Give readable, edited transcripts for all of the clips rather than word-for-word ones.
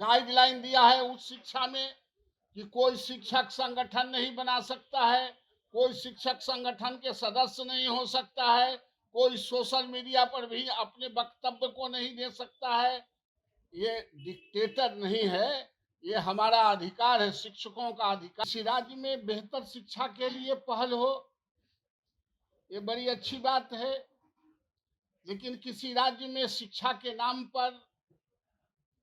Guideline दिया है उस शिक्षा में कि कोई शिक्षक संगठन नहीं बना सकता है, कोई शिक्षक संगठन के सदस्य नहीं हो सकता है, कोई सोशल मीडिया पर भी अपने वक्तव्य को नहीं दे सकता है। ये डिक्टेटर नहीं है, ये हमारा अधिकार है, शिक्षकों का अधिकार। किसी राज्य में बेहतर शिक्षा के लिए पहल हो, ये बड़ी अच्छी बात है, लेकिन किसी राज्य में शिक्षा के नाम पर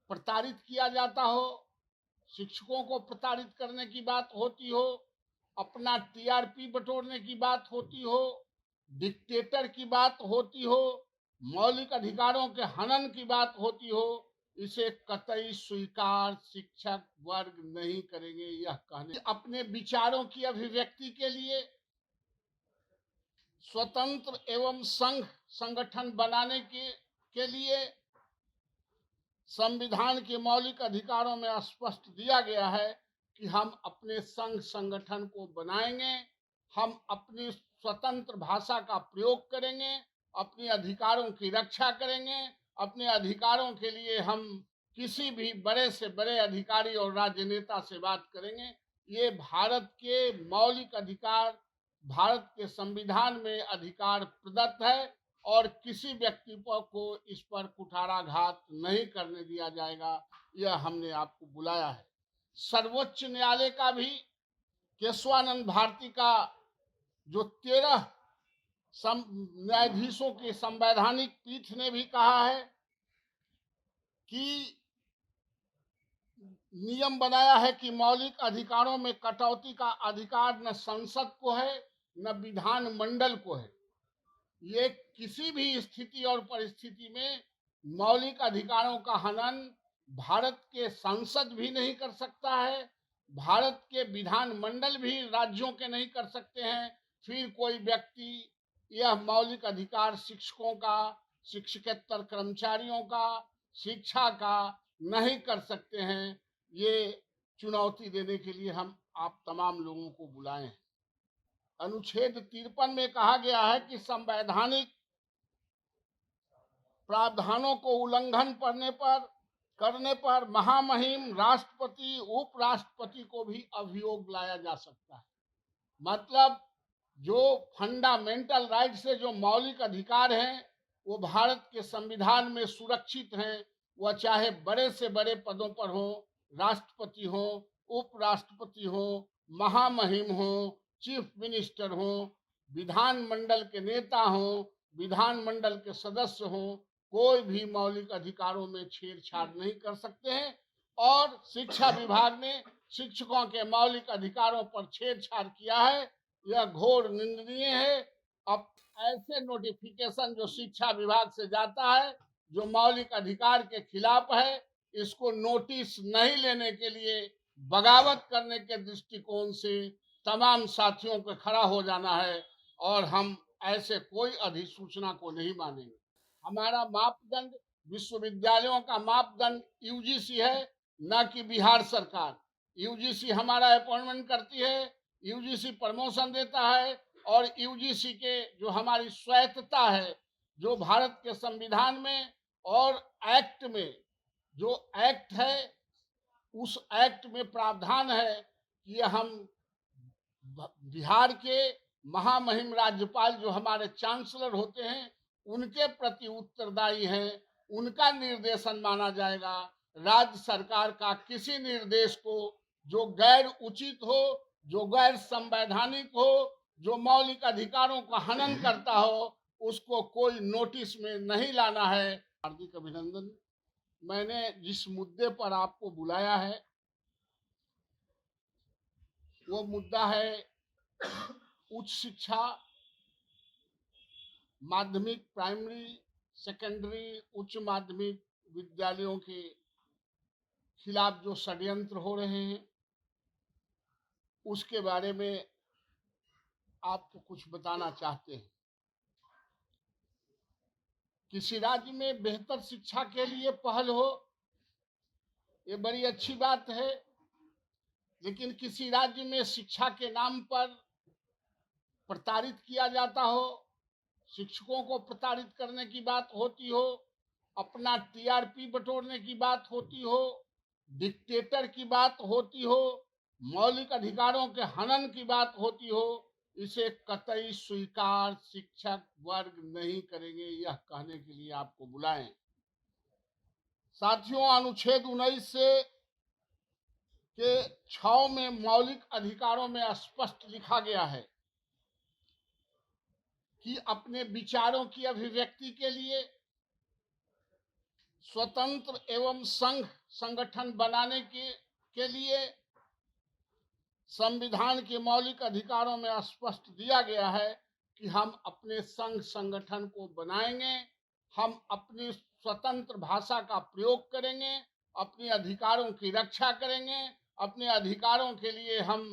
प्रताड़ित किया जाता हो, शिक्षकों को प्रताड़ित करने की बात होती हो, अपना टीआरपी बटोरने की बात होती हो, डिक्टेटर की बात होती हो, मौलिक अधिकारों के हनन की बात होती हो, इसे कतई स्वीकार शिक्षक वर्ग नहीं करेंगे। यह कहने अपने विचारों की अभिव्यक्ति के लिए स्वतंत्र एवं संघ संगठन बनाने के लिए संविधान के मौलिक अधिकारों में स्पष्ट दिया गया है कि हम अपने संघ संगठन को बनाएंगे, हम अपनी स्वतंत्र भाषा का प्रयोग करेंगे, अपने अधिकारों की रक्षा करेंगे, अपने अधिकारों के लिए हम किसी भी बड़े से बड़े अधिकारी और राजनेता से बात करेंगे। ये भारत के मौलिक अधिकार, भारत के संविधान में अधिकार प्रदत्त है और किसी व्यक्ति को इस पर कुठाराघात नहीं करने दिया जाएगा। यह हमने आपको बुलाया है। सर्वोच्च न्यायालय का भी केशवानंद भारती का जो 13 न्यायाधीशों की संवैधानिक पीठ ने भी कहा है कि नियम बनाया है कि मौलिक अधिकारों में कटौती का अधिकार न संसद को है न विधान मंडल को है। ये किसी भी स्थिति और परिस्थिति में मौलिक अधिकारों का हनन भारत के संसद भी नहीं कर सकता है, भारत के विधान मंडल भी राज्यों के नहीं कर सकते हैं। फिर कोई व्यक्ति यह मौलिक अधिकार शिक्षकों का, शिक्षकेतर कर्मचारियों का, शिक्षा का नहीं कर सकते हैं। ये चुनौती देने के लिए हम आप तमाम लोगों को बुलाए हैं। अनुच्छेद 53 में कहा गया है कि संवैधानिक प्रावधानों को उल्लंघन करने पर महामहिम राष्ट्रपति, उपराष्ट्रपति को भी अभियोग लाया जा सकता है। मतलब जो फंडामेंटल राइट से जो मौलिक अधिकार हैं वो भारत के संविधान में सुरक्षित हैं। वह चाहे बड़े से बड़े पदों पर हो, राष्ट्रपति हो, उपराष्ट्रपति हो, महामहिम हो, चीफ मिनिस्टर हो, विधान मंडल के नेता हो, विधान मंडल के सदस्य हो, कोई भी मौलिक अधिकारों में छेड़छाड़ नहीं कर सकते हैं। और शिक्षा विभाग ने शिक्षकों के मौलिक अधिकारों पर छेड़छाड़ किया है, यह घोर निंदनीय है। अब ऐसे नोटिफिकेशन जो शिक्षा विभाग से जाता है जो मौलिक अधिकार के खिलाफ है, इसको नोटिस नहीं लेने के लिए बगावत करने के दृष्टिकोण से तमाम साथियों को खड़ा हो जाना है और हम ऐसे कोई अधिसूचना को नहीं मानेंगे। हमारा मापदंड विश्वविद्यालयों का मापदंड यूजीसी है, न कि बिहार सरकार। यूजीसी हमारा अपॉइंटमेंट करती है, यूजीसी प्रमोशन देता है और यूजीसी के जो हमारी स्वायत्तता है, जो भारत के संविधान में और एक्ट में जो एक्ट है उस एक्ट में प्रावधान है कि हम बिहार के महामहिम राज्यपाल जो हमारे चांसलर होते हैं उनके प्रति उत्तरदायी हैं, उनका निर्देशन माना जाएगा। राज्य सरकार का किसी निर्देश को जो गैर उचित हो, जो गैर संवैधानिक हो, जो मौलिक अधिकारों का हनन करता हो, उसको कोई नोटिस में नहीं लाना है। हार्दिक अभिनंदन। मैंने जिस मुद्दे पर आपको बुलाया है वो मुद्दा है उच्च शिक्षा, माध्यमिक, प्राइमरी, सेकेंडरी, उच्च माध्यमिक विद्यालयों के खिलाफ जो षड्यंत्र हो रहे हैं उसके बारे में आपको कुछ बताना चाहते हैं। किसी राज्य में बेहतर शिक्षा के लिए पहल हो, ये बड़ी अच्छी बात है, लेकिन किसी राज्य में शिक्षा के नाम पर प्रताड़ित किया जाता हो, शिक्षकों को प्रताड़ित करने की बात होती हो, अपना टीआरपी बटोरने की बात होती हो, डिक्टेटर की बात होती हो, मौलिक अधिकारों के हनन की बात होती हो, इसे कतई स्वीकार शिक्षक वर्ग नहीं करेंगे, यह कहने के लिए आपको बुलाएं। साथियों, अनुच्छेद 19 से के 6 में मौलिक अधिकारों में स्पष्ट लिखा गया है कि अपने विचारों की अभिव्यक्ति के लिए स्वतंत्र एवं संघ संगठन बनाने के लिए संविधान के मौलिक अधिकारों में स्पष्ट दिया गया है कि हम अपने संघ संगठन को बनाएंगे, हम अपनी स्वतंत्र भाषा का प्रयोग करेंगे, अपने अधिकारों की रक्षा करेंगे, अपने अधिकारों के लिए हम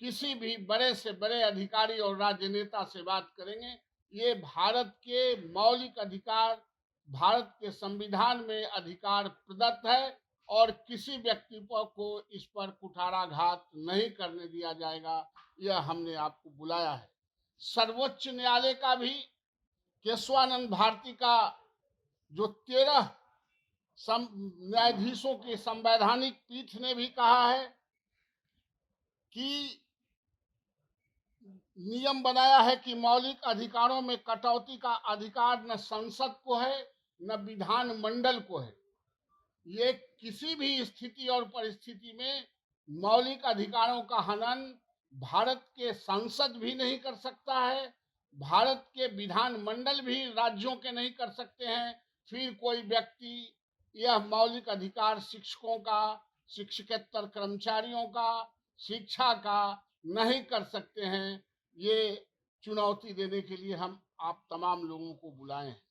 किसी भी बड़े से बड़े अधिकारी और राजनेता से बात करेंगे। ये भारत के मौलिक अधिकार, भारत के संविधान में अधिकार प्रदत्त है और किसी व्यक्ति को इस पर कुठाराघात नहीं करने दिया जाएगा। यह हमने आपको बुलाया है। सर्वोच्च न्यायालय का भी केशवानंद भारती का जो 13 न्यायाधीशों की संवैधानिक पीठ ने भी कहा है कि नियम बनाया है कि मौलिक अधिकारों में कटौती का अधिकार न संसद को है न विधान मंडल को है। ये किसी भी स्थिति और परिस्थिति में मौलिक अधिकारों का हनन भारत के संसद भी नहीं कर सकता है, भारत के विधान मंडल भी राज्यों के नहीं कर सकते हैं। फिर कोई व्यक्ति यह मौलिक अधिकार शिक्षकों का, शिक्षकेतर कर्मचारियों का, शिक्षा का नहीं कर सकते हैं। ये चुनौती देने के लिए हम आप तमाम लोगों को बुलाए हैं।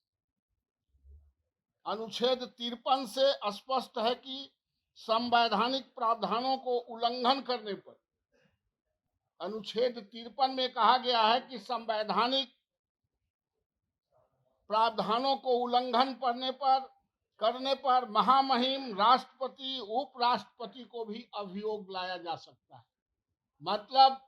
अनुच्छेद 53 से स्पष्ट है कि संवैधानिक प्रावधानों को उल्लंघन करने पर, अनुच्छेद 53 में कहा गया है कि संवैधानिक प्रावधानों को उल्लंघन करने पर महामहिम राष्ट्रपति, उपराष्ट्रपति को भी अभियोग लाया जा सकता है। मतलब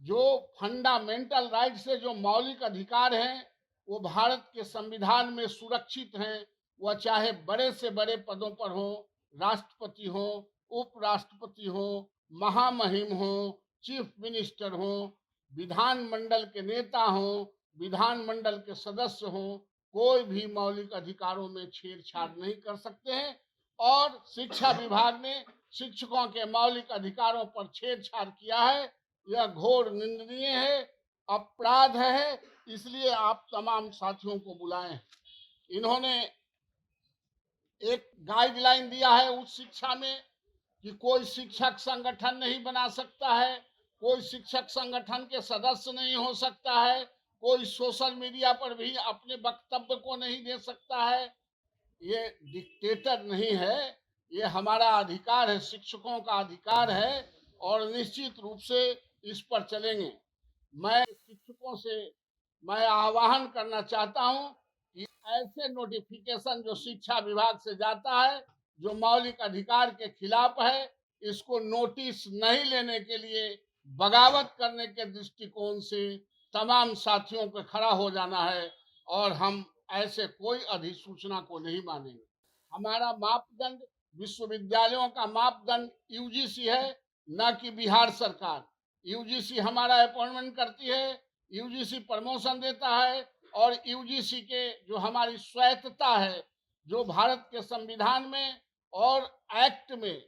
जो फंडामेंटल राइट से जो मौलिक अधिकार हैं वो भारत के संविधान में सुरक्षित हैं। वह चाहे बड़े से बड़े पदों पर हो, राष्ट्रपति हो, उपराष्ट्रपति हो, महामहिम हो, चीफ मिनिस्टर हो, विधानमंडल के नेता हो, विधानमंडल के सदस्य हो, कोई भी मौलिक अधिकारों में छेड़छाड़ नहीं कर सकते हैं। और शिक्षा विभाग ने शिक्षकों के मौलिक अधिकारों पर छेड़छाड़ किया है, यह घोर निंदनीय है, अपराध है। इसलिए आप तमाम साथियों को बुलाएं। इन्होंने एक गाइडलाइन दिया है उस शिक्षा में कि कोई शिक्षक संगठन नहीं बना सकता है, कोई शिक्षक संगठन के सदस्य नहीं हो सकता है, कोई सोशल मीडिया पर भी अपने वक्तव्य को नहीं दे सकता है। ये डिक्टेटर नहीं है, ये हमारा अधिकार है, शिक्षकों का अधिकार है और निश्चित रूप से इस पर चलेंगे। मैं शिक्षकों से मैं आह्वान करना चाहता हूं कि ऐसे नोटिफिकेशन जो शिक्षा विभाग से जाता है जो मौलिक अधिकार के खिलाफ है, इसको नोटिस नहीं लेने के लिए बगावत करने के दृष्टिकोण से तमाम साथियों को खड़ा हो जाना है और हम ऐसे कोई अधिसूचना को नहीं मानेंगे। हमारा मापदंड विश्वविद्यालयों का मापदंड यूजीसी है, न कि बिहार सरकार। यूजीसी हमारा अपॉइंटमेंट करती है, यूजीसी प्रमोशन देता है और यूजीसी के जो हमारी स्वायत्तता है, जो भारत के संविधान में और एक्ट में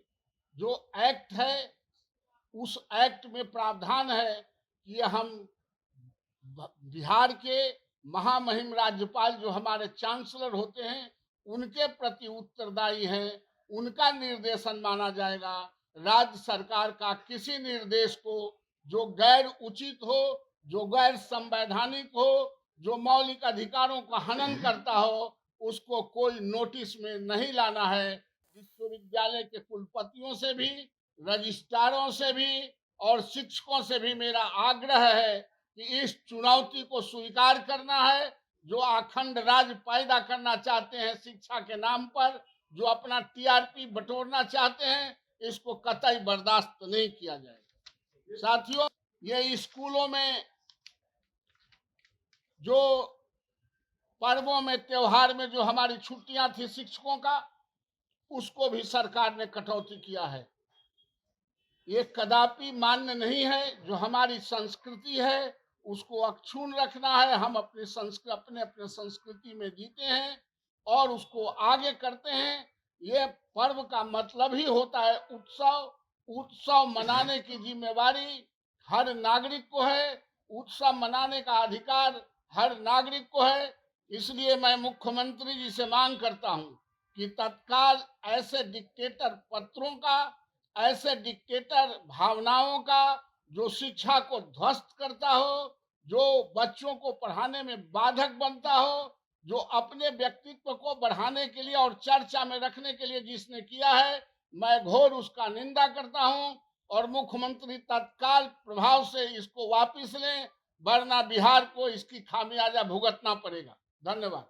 जो एक्ट है उस एक्ट में प्रावधान है कि हम बिहार के महामहिम राज्यपाल जो हमारे चांसलर होते हैं उनके प्रति उत्तरदायी हैं, उनका निर्देशन माना जाएगा। राज्य सरकार का किसी निर्देश को जो गैर उचित हो, जो गैर संवैधानिक हो, जो मौलिक अधिकारों का हनन करता हो, उसको कोई नोटिस में नहीं लाना है। विश्वविद्यालय के कुलपतियों से भी, रजिस्ट्रारों से भी और शिक्षकों से भी मेरा आग्रह है कि इस चुनौती को स्वीकार करना है। जो अखंड राज पैदा करना चाहते हैं शिक्षा के नाम पर, जो अपना टीआरपी बटोरना चाहते हैं, इसको कतई बर्दाश्त नहीं किया जाएगा। साथियों, ये स्कूलों में जो पर्वों में, त्योहार में जो हमारी छुट्टियां थी शिक्षकों का, उसको भी सरकार ने कटौती किया है। ये कदापि मान्य नहीं है। जो हमारी संस्कृति है उसको अक्षुण्ण रखना है। हम अपने संस्कृति में जीते हैं और उसको आगे करते हैं। ये पर्व का मतलब ही होता है उत्सव। उत्सव मनाने की जिम्मेवारी हर नागरिक को है। उत्सव मनाने का अधिकार हर नागरिक को है। इसलिए मैं मुख्यमंत्री जी से मांग करता हूं कि तत्काल ऐसे डिक्टेटर पत्रों का, ऐसे डिक्टेटर भावनाओं का, जो शिक्षा को ध्वस्त करता हो, जो बच्चों को पढ़ाने में बाधक बनता हो, जो अपने व्यक्तित्व को बढ़ाने के लिए और चर्चा में रखने के लिए जिसने किया है, मैं घोर उसका निंदा करता हूं। और मुख्यमंत्री तत्काल प्रभाव से इसको वापस लें, वरना बिहार को इसकी खामियाजा भुगतना पड़ेगा। धन्यवाद।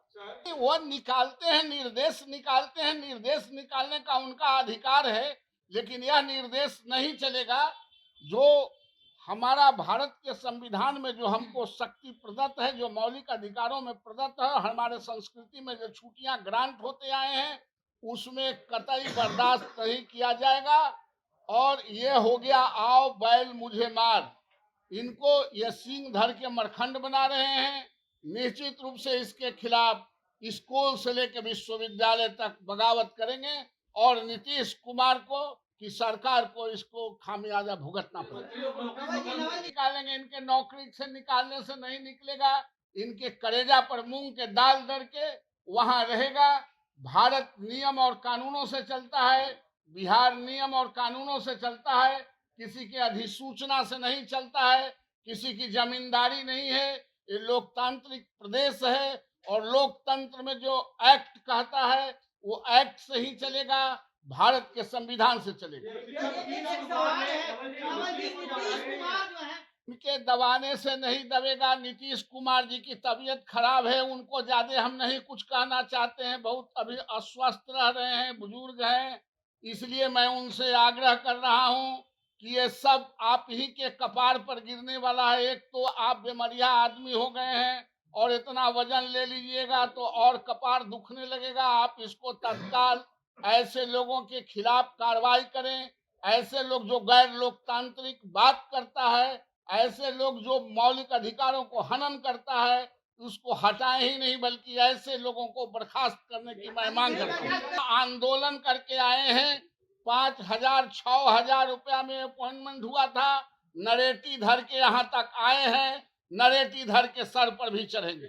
वो निकालते हैं, निर्देश निकालते हैं, निर्देश निकालने का उनका अधिकार है, लेकिन यह निर्देश नहीं चलेगा। जो हमारा भारत के संविधान में जो हमको शक्ति प्रदत्त है, जो मौलिक अधिकारों में प्रदत्त है, हमारे संस्कृति में जो छुट्टियां ग्रांट होते आए हैं, उसमें कतई बर्दाश्त नहीं किया जाएगा। और ये हो गया आओ बैल मुझे मार। इनको ये सींग धर के मरखंड बना रहे हैं। निश्चित रूप से इसके खिलाफ स्कूल से लेकर विश्वविद्यालय तक बगावत करेंगे और नीतीश कुमार को की सरकार को इसको खामियाजा भुगतना पड़ेगा। निकालेंगे, इनके नौकरी से निकालने से नहीं निकलेगा। इनके कलेजा पर मूंग के दाल दर के वहां रहेगा। भारत नियम और कानूनों से चलता है, बिहार नियम और कानूनों से चलता है, किसी के अधिसूचना से नहीं चलता है, किसी की जमींदारी नहीं है। ये लोकतांत्रिक प्रदेश है और लोकतंत्र में जो एक्ट कहता है वो एक्ट से ही चलेगा, भारत के संविधान से चलेगा। इनके दबाने से नहीं दबेगा। नीतीश कुमार जी की तबीयत खराब है, उनको ज्यादा हम नहीं कुछ कहना चाहते हैं। बहुत अभी अस्वस्थ रह रहे हैं, बुजुर्ग हैं। इसलिए मैं उनसे आग्रह कर रहा हूं कि ये सब आप ही के कपार पर गिरने वाला है। एक तो आप बीमारिया आदमी हो गए हैं और इतना वजन ले लीजिएगा तो और कपार दुखने लगेगा। आप इसको तत्काल ऐसे लोगों के खिलाफ कार्रवाई करें। ऐसे लोग जो गैर लोकतांत्रिक बात करता है, ऐसे लोग जो मौलिक अधिकारों को हनन करता है, उसको हटाए ही नहीं बल्कि ऐसे लोगों को बर्खास्त करने की मैं मांग करता हूँ। आंदोलन करके आए हैं, 5,000 6,000 रुपया में अपॉइंटमेंट हुआ था। नरेटी धर के यहाँ तक आए हैं, नरेटी धर के सर पर भी चढ़ेंगे।